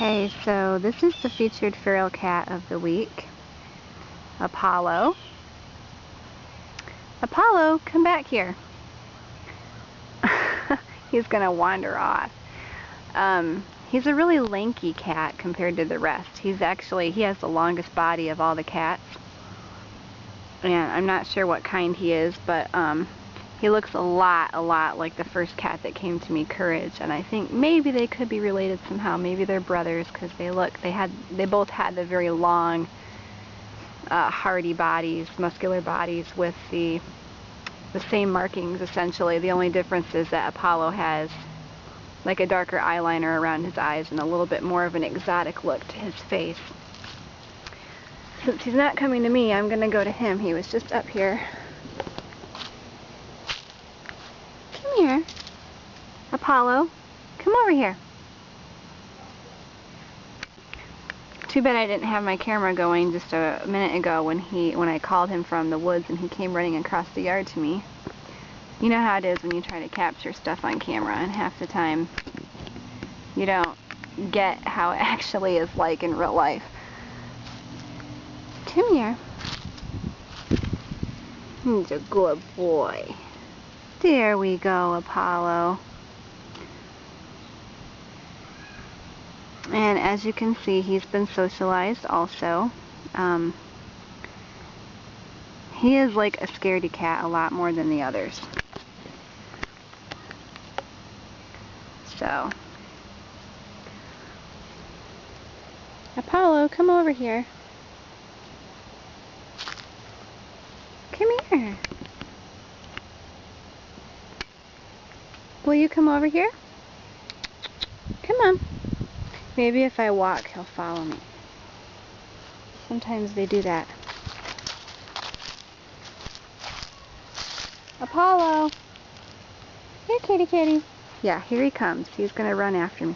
Okay, so this is the featured feral cat of the week, Apollo. Apollo, come back here. He's gonna wander off. He's a really lanky cat compared to the rest. He has the longest body of all the cats. And I'm not sure what kind he is, but he looks a lot like the first cat that came to me, Courage, and I think maybe they could be related somehow. Maybe they're brothers, because they both had the very long, hardy bodies, muscular bodies with the same markings essentially. The only difference is that Apollo has like a darker eyeliner around his eyes and a little bit more of an exotic look to his face. Since he's not coming to me, I'm gonna go to him. He was just up here. Come here, Apollo. Come over here. Too bad I didn't have my camera going just a minute ago when I called him from the woods and he came running across the yard to me. You know how it is when you try to capture stuff on camera, and half the time you don't get how it actually is like in real life. Come here. He's a good boy. There we go, Apollo. And as you can see, he's been socialized also. He is like a scaredy cat a lot more than the others. So, Apollo, come over here. Come here. Will you come over here? Come on. Maybe if I walk, he'll follow me. Sometimes they do that. Apollo! Here, kitty kitty. Yeah, here he comes. He's going to run after me.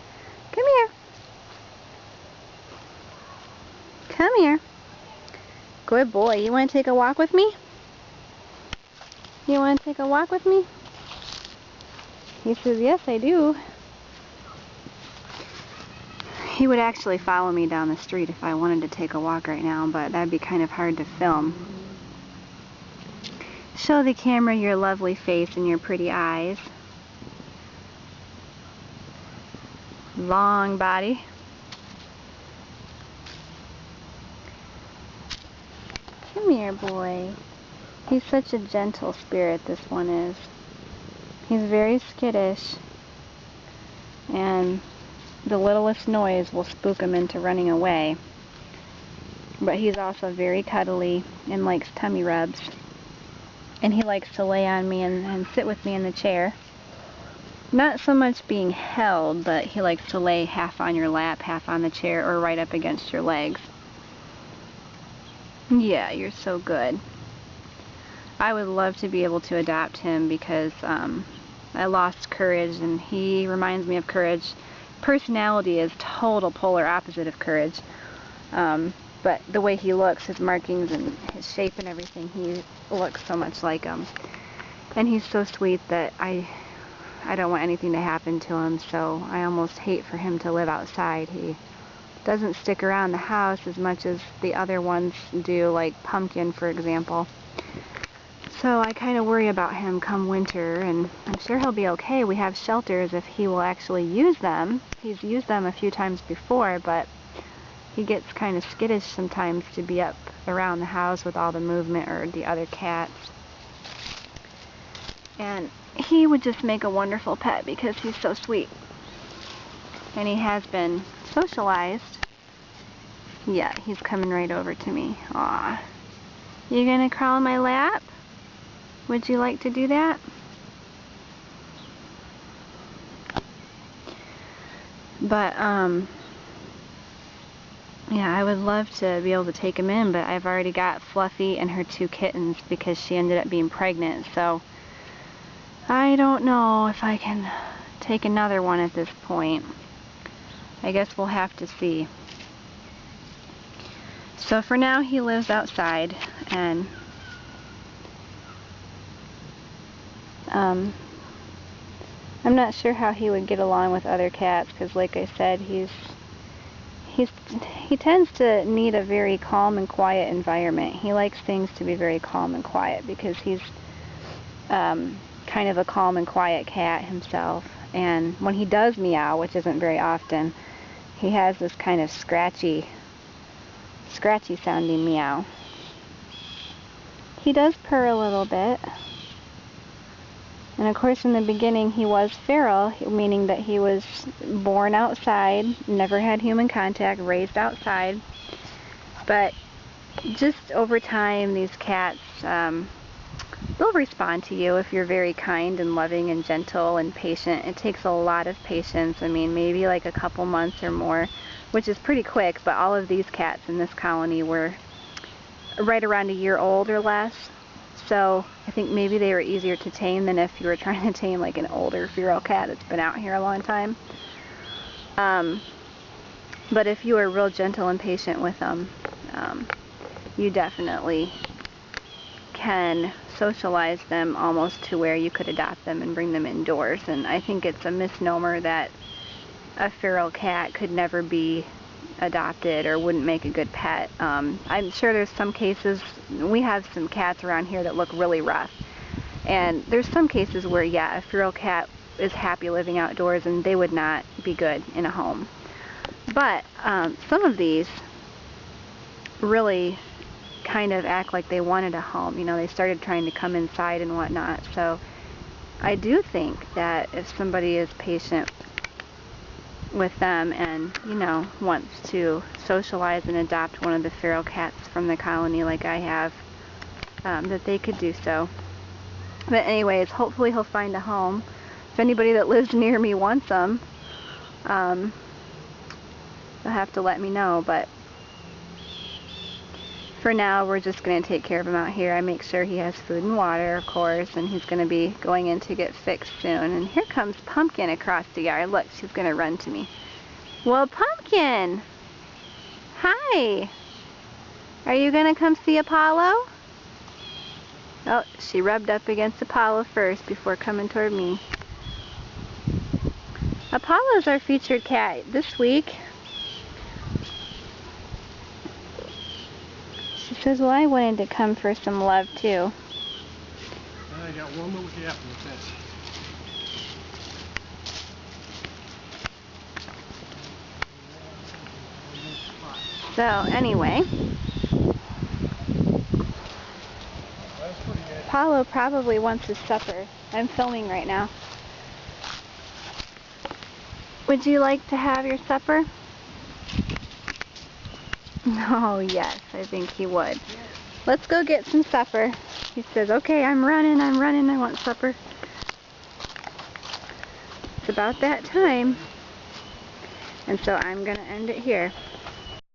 Come here. Come here. Good boy. You want to take a walk with me? You want to take a walk with me? He says, yes, I do. He would actually follow me down the street if I wanted to take a walk right now, but that'd be kind of hard to film. Show the camera your lovely face and your pretty eyes. Long body. Come here, boy. He's such a gentle spirit, this one is. He's very skittish, and the littlest noise will spook him into running away. But he's also very cuddly and likes tummy rubs. And he likes to lay on me and sit with me in the chair. Not so much being held, but he likes to lay half on your lap, half on the chair, or right up against your legs. Yeah, you're so good. I would love to be able to adopt him because I lost Courage, and he reminds me of Courage. Personality is total polar opposite of Courage. But the way he looks, his markings and his shape and everything, he looks so much like him. And he's so sweet that I don't want anything to happen to him, so I almost hate for him to live outside. He doesn't stick around the house as much as the other ones do, like Pumpkin, for example. So I kind of worry about him come winter, and I'm sure he'll be okay. We have shelters if he will actually use them. He's used them a few times before, but he gets kind of skittish sometimes to be up around the house with all the movement or the other cats. And he would just make a wonderful pet because he's so sweet. And he has been socialized. Yeah, he's coming right over to me. Aw. You gonna crawl in my lap? Would you like to do that? But, yeah, I would love to be able to take him in, but I've already got Fluffy and her 2 kittens because she ended up being pregnant, so I don't know if I can take another one at this point. I guess we'll have to see. So for now, he lives outside, and I'm not sure how he would get along with other cats, because like I said, he's he tends to need a very calm and quiet environment. He likes things to be very calm and quiet because he's kind of a calm and quiet cat himself. And when he does meow, which isn't very often, he has this kind of scratchy sounding meow. He does purr a little bit. And of course in the beginning he was feral, meaning that he was born outside, never had human contact, raised outside. But just over time these cats, they'll respond to you if you're very kind and loving and gentle and patient. It takes a lot of patience. I mean, maybe like a couple months or more, which is pretty quick, but all of these cats in this colony were right around a year old or less. So I think maybe they were easier to tame than if you were trying to tame like an older feral cat that's been out here a long time. But if you are real gentle and patient with them, you definitely can socialize them almost to where you could adopt them and bring them indoors. And I think it's a misnomer that a feral cat could never be adopted or wouldn't make a good pet. I'm sure there's some cases, we have some cats around here that look really rough, and there's some cases where, yeah, a feral cat is happy living outdoors and they would not be good in a home. But some of these really kind of act like they wanted a home. You know, they started trying to come inside and whatnot. So I do think that if somebody is patient with them and, you know, wants to socialize and adopt one of the feral cats from the colony like I have, that they could do so. But anyways, hopefully he'll find a home. If anybody that lives near me wants them, they'll have to let me know. But for now, we're just going to take care of him out here. I make sure he has food and water, of course, and he's going to be going in to get fixed soon. And here comes Pumpkin across the yard. Look, she's going to run to me. Well, Pumpkin! Hi! Are you going to come see Apollo? Oh, she rubbed up against Apollo first before coming toward me. Apollo's our featured cat this week. She says, well, I wanted to come for some love, too. I got one little gap with this. So, anyway, Apollo probably wants his supper. I'm filming right now. Would you like to have your supper? Oh, yes, I think he would. Let's go get some supper. He says, okay, I'm running, I want supper. It's about that time. And so I'm going to end it here.